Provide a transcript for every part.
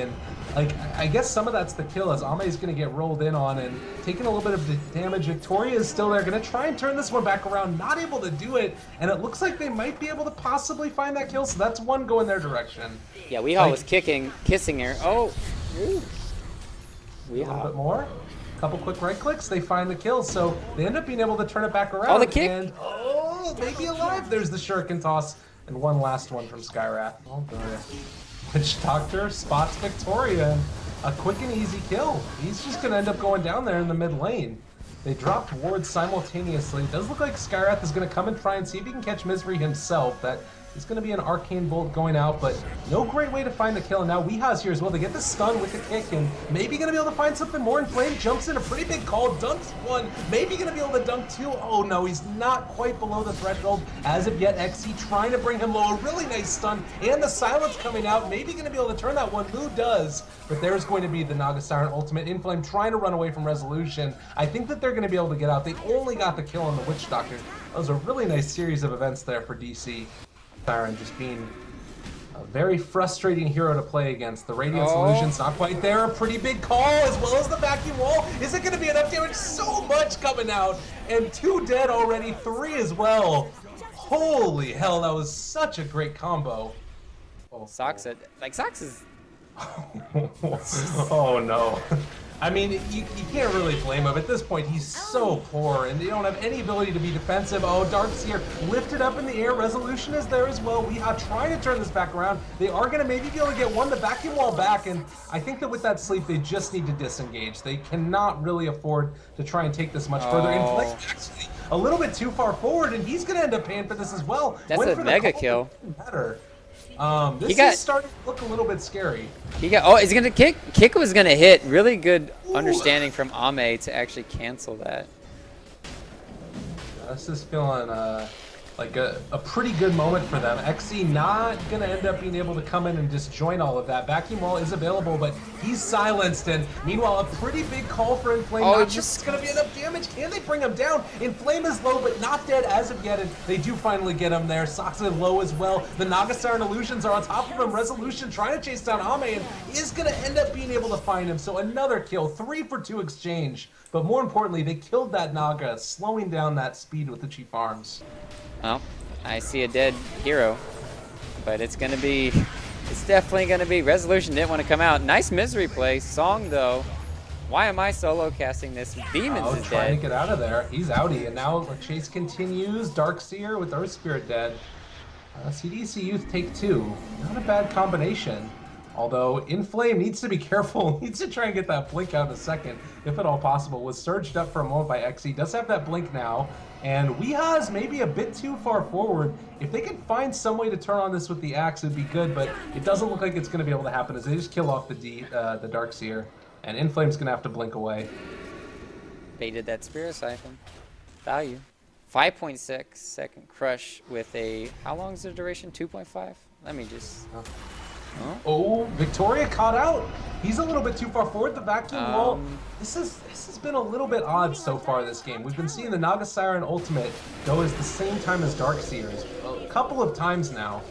And like, I guess some of that's the kill as Ame is going to get rolled in on and taking a little bit of the damage. Victoria is still there, going to try and turn this one back around, not able to do it, and it looks like they might be able to possibly find that kill, so that's one going their direction. Yeah, Weehaw was kissing her. Oh, ooh. Weehaw. A little bit more. A couple quick right clicks, they find the kill, so they end up being able to turn it back around. Oh, the kick! And, oh, maybe alive. There's the shuriken toss, and one last one from Skywrath. Oh, boy. Witch Doctor spots Victoria, and a quick and easy kill. He's just going to end up going down there in the mid lane. They dropped wards simultaneously. It does look like Skywrath is going to come and try and see if he can catch Misery himself. That is going to be an Arcane Bolt going out, but no great way to find the kill. And now Weeha's here as well. They get the stun with the kick, and maybe going to be able to find something more. And Flame jumps in a pretty big call, dunks one, maybe going to be able to dunk two. Oh no, he's not quite below the threshold as of yet. XC trying to bring him low. A really nice stun, and the silence coming out. Maybe going to be able to turn that one. Mu does, but there's going to be the Naga Siren ultimate. Inflame trying to run away from Resolution. I think that they're going to be able to get out. They only got the kill on the Witch Doctor. That was a really nice series of events there for DC. Siren just being a very frustrating hero to play against. The Radiant Solution's not quite there. A pretty big call, as well as the vacuum wall. Is it going to be enough damage? So much coming out, and 2 dead already, 3 as well. Holy hell, that was such a great combo. Sox is... Oh no. I mean, you can't really blame him. At this point, he's so poor, and they don't have any ability to be defensive. Oh, Darkseer lifted up in the air. Resolution is there as well. We are trying to turn this back around. They are going to maybe be able to get one, the vacuum wall back, and I think that with that sleep, they just need to disengage. They cannot really afford to try and take this much further. And Flame actually a little bit too far forward, and he's going to end up paying for this as well. That's a mega kill. Better. This is starting to look a little bit scary. He's gonna kick. Kick was gonna hit. Really good understanding from Ame to actually cancel that. This is feeling like a pretty good moment for them. XC not gonna end up being able to come in and just join all of that. Vacuum wall is available, but he's silenced, and meanwhile a pretty big call for Inflame. Not just gonna be enough damage. Can they bring him down? Inflame is low, but not dead as of yet, and they do finally get him there. Soxa low as well. The Naga Siren illusions are on top of him. Resolution trying to chase down Ame, and is gonna end up being able to find him. So another kill, 3 for 2 exchange. But more importantly, they killed that Naga, slowing down that speed with the cheap arms. Well, I see a dead hero, but it's definitely gonna be. Resolution didn't want to come out. Nice Misery play. Song though, why am I solo casting this? Demons is trying dead. to get out of there. He's outie, and now the chase continues. Darkseer with Earth Spirit dead. CDEC.Y take 2. Not a bad combination. Although Inflame needs to be careful, needs to try and get that blink out in a second, if at all possible. Was surged up for a moment by XE. Does have that blink now, and Weeha's maybe a bit too far forward. If they can find some way to turn on this with the axe, it'd be good, but it doesn't look like it's going to be able to happen as they just kill off the Darkseer, and Inflame's going to have to blink away. Baited that Spirit Siphon. Value. 5.6 second crush with a, how long is the duration? 2.5? Let me just... Oh, Victoria caught out. He's a little bit too far forward. The vacuum wall. This has been a little bit odd so far this game. We've been seeing the Naga Siren ultimate go as the same time as Darkseer's a couple of times now,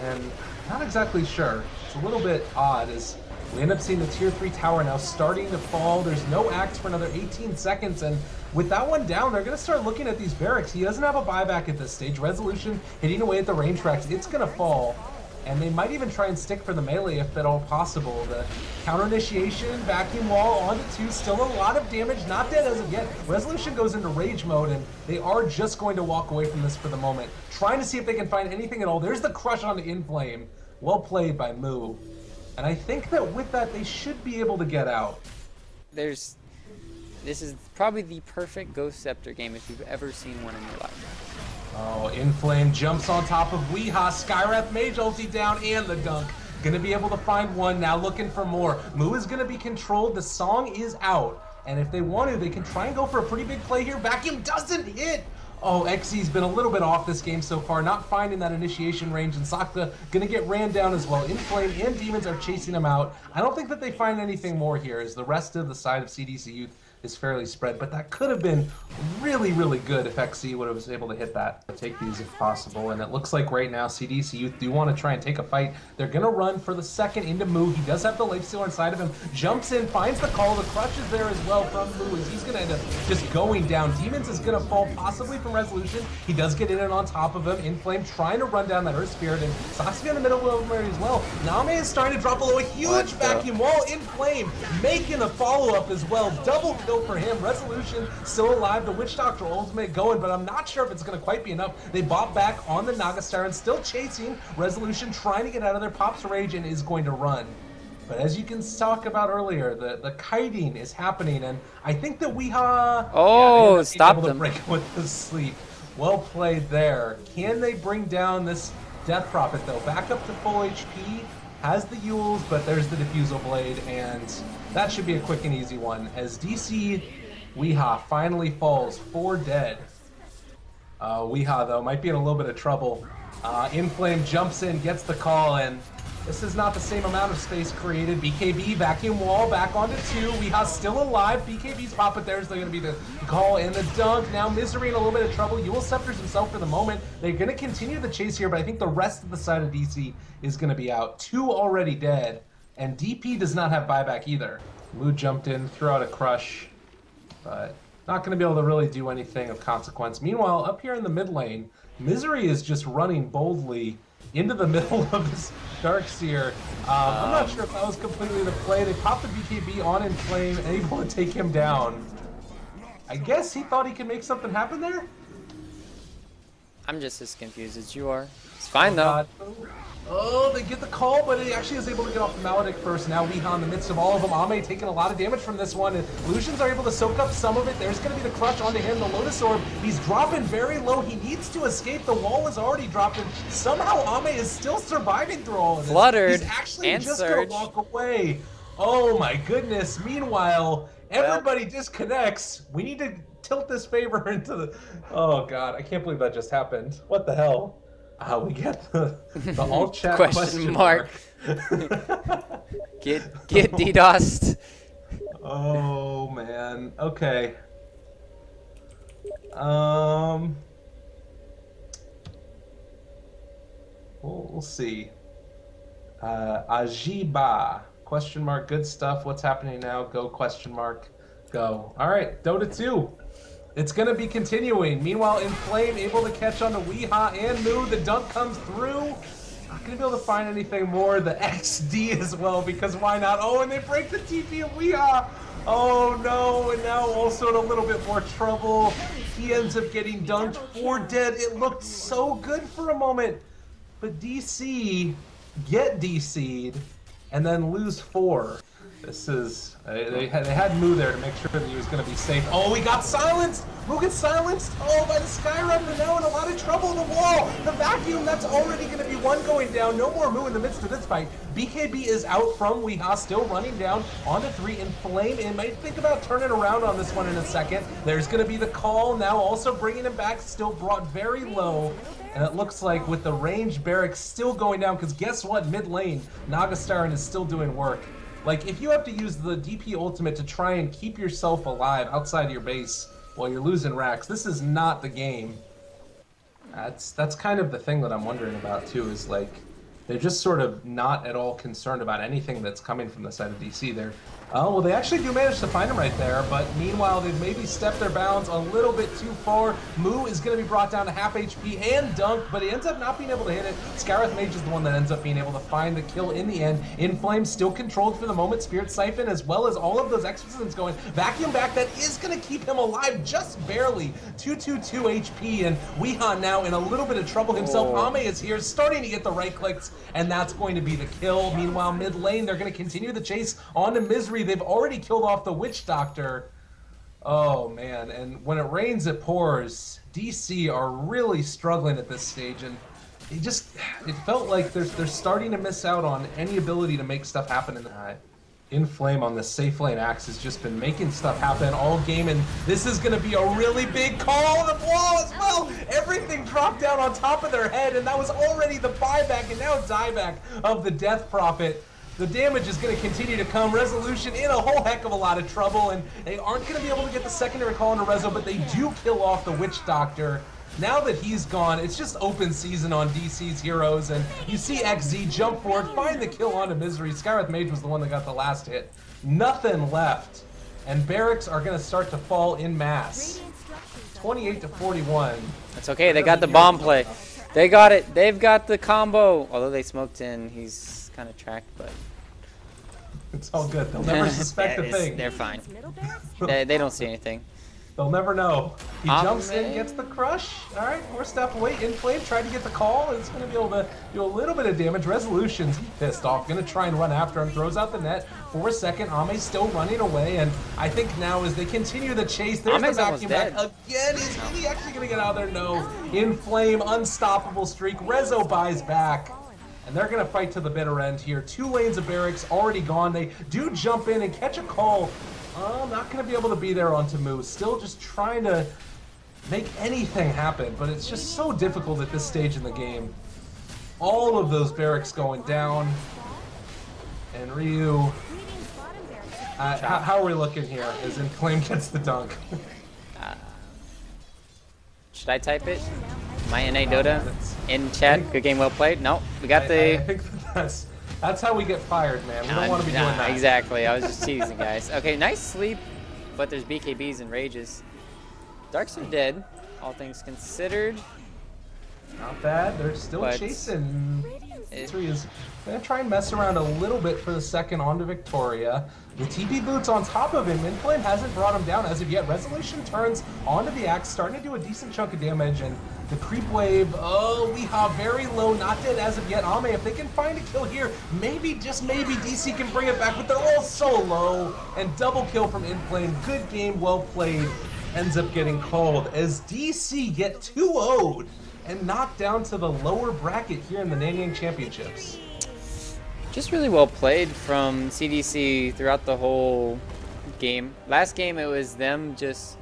and not exactly sure. It's a little bit odd as we end up seeing the tier 3 tower now starting to fall. There's no axe for another 18 seconds, and with that one down, they're going to start looking at these barracks. He doesn't have a buyback at this stage. Resolution hitting away at the range tracks. It's going to fall. And they might even try and stick for the melee if at all possible. The counter initiation, vacuum wall onto 2, still a lot of damage, not dead as of yet. Resolution goes into rage mode, and they are just going to walk away from this for the moment. Trying to see if they can find anything at all. There's the crush on the Inflame. Well played by Mu. And I think that with that, they should be able to get out. This is probably the perfect Ghost Scepter game if you've ever seen one in your life. Oh, Inflame jumps on top of Weeha. Skywrath Mage ulti down and the dunk. Gonna be able to find one, now looking for more. Mu is gonna be controlled, the song is out. And if they want to, they can try and go for a pretty big play here. Vacuum doesn't hit! Oh, XE's been a little bit off this game so far, not finding that initiation range, and Sakta gonna get ran down as well. Inflame and Demons are chasing him out. I don't think that they find anything more here, as the rest of the side of CDC Youth is fairly spread, but that could have been really, really good if XC would have was able to hit that. Take these if possible, and it looks like right now CDEC.Y do want to try and take a fight. They're going to run for the second into Moo. He does have the lifestealer inside of him, jumps in, finds the call. The crush is there as well from Moo, as he's going to end up just going down. Demons is going to fall possibly from Resolution. He does get in and on top of him. Inflame trying to run down that Earth Spirit, and Sasuke in the middle of him as well. Name is starting to drop below a huge vacuum wall. Inflame making the follow-up as well. Double kill for him. Resolution still alive. The Witch Doctor ultimate going, but I'm not sure if it's going to quite be enough. They bought back on the Naga Siren, still chasing. Resolution trying to get out of there. Pops Rage and is going to run. But as you can talk about earlier, the kiting is happening, and I think that Weehaw stopped them. Break with the sleep. Well played there. Can they bring down this Death Prophet though? Back up to full HP. Has the Yules, but there's the Diffusal Blade, and that should be a quick and easy one. As DC Weehaw finally falls 4 dead. Weehaw, though, might be in a little bit of trouble. Inflame jumps in, gets the call, and this is not the same amount of space created. BKB, vacuum wall, back onto 2. Weehaw's still alive. BKB's pop, but there's going to be the call and the dunk. Now Misery in a little bit of trouble. Yule Scepters himself for the moment. They're going to continue the chase here, but I think the rest of the side of DC is going to be out. 2 already dead, and DP does not have buyback either. Moo jumped in, threw out a crush, but not going to be able to really do anything of consequence. Meanwhile, up here in the mid lane, Misery is just running boldly into the middle of this Darkseer. I'm not sure if that was completely the play. They popped the BKB on Inflame, able to take him down. I guess he thought he could make something happen there? I'm just as confused as you are. It's fine, though. God. Oh, they get the call, but he actually is able to get off the Maledict first. Now Weehaw in the midst of all of them. Ame taking a lot of damage from this one, and Lucians are able to soak up some of it. There's going to be the crush onto him. The Lotus Orb, he's dropping very low. He needs to escape. The wall is already dropped, and somehow Ame is still surviving through all of this. Fluttered. He's actually and just Surge. going to walk away. Oh my goodness. Meanwhile, everybody disconnects. We need to tilt this favor into the... Oh god, I can't believe that just happened. What the hell? We get the alt chat question mark. get DDoSed. Oh man. Okay. We'll see. Ajiba question mark. Good stuff. What's happening now? Go question mark. Go. All right. Dota 2. It's going to be continuing. Meanwhile, Inflame able to catch on to Weehaw and Moo. The dunk comes through. Not going to be able to find anything more. The XD as well, because why not? Oh, and they break the TP of Weehaw. Oh, no. And now also in a little bit more trouble. He ends up getting dunked. 4 dead. It looked so good for a moment. But DC get DC'd and then lose 4. This is... They had Moo there to make sure that he was going to be safe. Oh, he got silenced! Moo gets silenced! Oh, by the Skyrun, but now in a lot of trouble. The wall! The vacuum, that's already going to be 1 going down. No more Moo in the midst of this fight. BKB is out from Weehaw, still running down onto 3. Inflame in. Might think about turning around on this one in a second. There's going to be the call now, also bringing him back, still brought very low. And it looks like with the range barracks still going down, because guess what? Mid lane, Naga Siren is still doing work. Like, if you have to use the DP ultimate to try and keep yourself alive outside your base while you're losing racks, this is not the game. That's kind of the thing that I'm wondering about, too, is, like, they're just sort of not at all concerned about anything that's coming from the side of DC. They're, oh, well, they actually do manage to find him right there, but meanwhile, they've maybe stepped their bounds a little bit too far. Moo is going to be brought down to half HP and dunked, but he ends up not being able to hit it. Scarith Mage is the one that ends up being able to find the kill in the end. Inflame still controlled for the moment. Spirit Siphon, as well as all of those exorcisms going. Vacuum back, that is going to keep him alive just barely. 222 HP, and Weehaw now in a little bit of trouble himself. Oh. Ame is here, starting to get the right clicks, and that's going to be the kill. Meanwhile, mid lane, they're going to continue the chase onto Misery. They've already killed off the Witch Doctor. Oh man, and when it rains it pours. DC are really struggling at this stage, and it felt like they're starting to miss out on any ability to make stuff happen in the Inflame on the safe lane axe has just been making stuff happen all game, and this is going to be a really big call. The wall as well. Everything dropped down on top of their head, and that was already the buyback and now dieback of the Death Prophet. The damage is going to continue to come. Resolution in a whole heck of a lot of trouble, and they aren't going to be able to get the secondary call into Rezo, but they do kill off the Witch Doctor. Now that he's gone, it's just open season on DC's heroes, and you see XZ jump forward, find the kill onto Misery. Skywrath Mage was the one that got the last hit. Nothing left, and Barracks are going to start to fall in mass. 28 to 41. That's okay, they got the bomb play. They got it, they've got the combo. Although they smoked in, he's kind of tracked, but... It's all good, they'll never suspect a thing. They're fine. They don't see anything. They'll never know. He jumps in, gets the crush. All right, we're a step away. Inflame tried to get the call. It's going to be able to do a little bit of damage. Resolution's pissed off. Going to try and run after him. Throws out the net for a second. Ame's still running away. And I think now as they continue the chase, there's the vacuum back again. Is he actually going to get out of there? No. Inflame, unstoppable streak. Rezo buys back. And they're going to fight to the bitter end here. 2 lanes of Barracks already gone. They do jump in and catch a call. Not going to be able to be there on Tamu. Still just trying to make anything happen, but it's just so difficult at this stage in the game. All of those Barracks going down. And Ryu... how are we looking here as Inflame gets the dunk? Should I type it? My NA Dota in chat. Good game, well played. No, we got the... I think that's how we get fired, man. We don't want to be doing that. Exactly. I was just teasing, guys. Okay, nice sleep, but there's BKBs and rages. Darks are dead, all things considered. Not bad. They're still chasing. Three is going to try and mess around a little bit for the second onto Victoria. The TP boots on top of him. Inflame hasn't brought him down as of yet. Resolution turns onto the axe, starting to do a decent chunk of damage, and the creep wave, we have very low, not dead as of yet. Ame, if they can find a kill here, maybe, just maybe, DC can bring it back, but they're all so low. And double kill from Inflame. Good game, well played. Ends up getting called as DC get 2-0'd and knocked down to the lower bracket here in the Nanyang Championships. Just really well played from CDC throughout the whole game. Last game, it was them just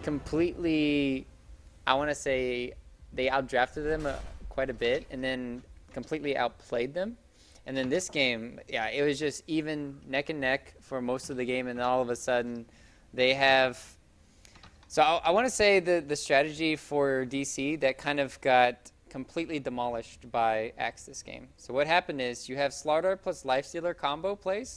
completely, I want to say, they outdrafted them quite a bit and then completely outplayed them. And then this game, yeah, it was just even neck and neck for most of the game, and then all of a sudden they have... So I want to say the strategy for DC that kind of got completely demolished by Axe this game. So what happened is you have Slardar plus Lifestealer combo plays,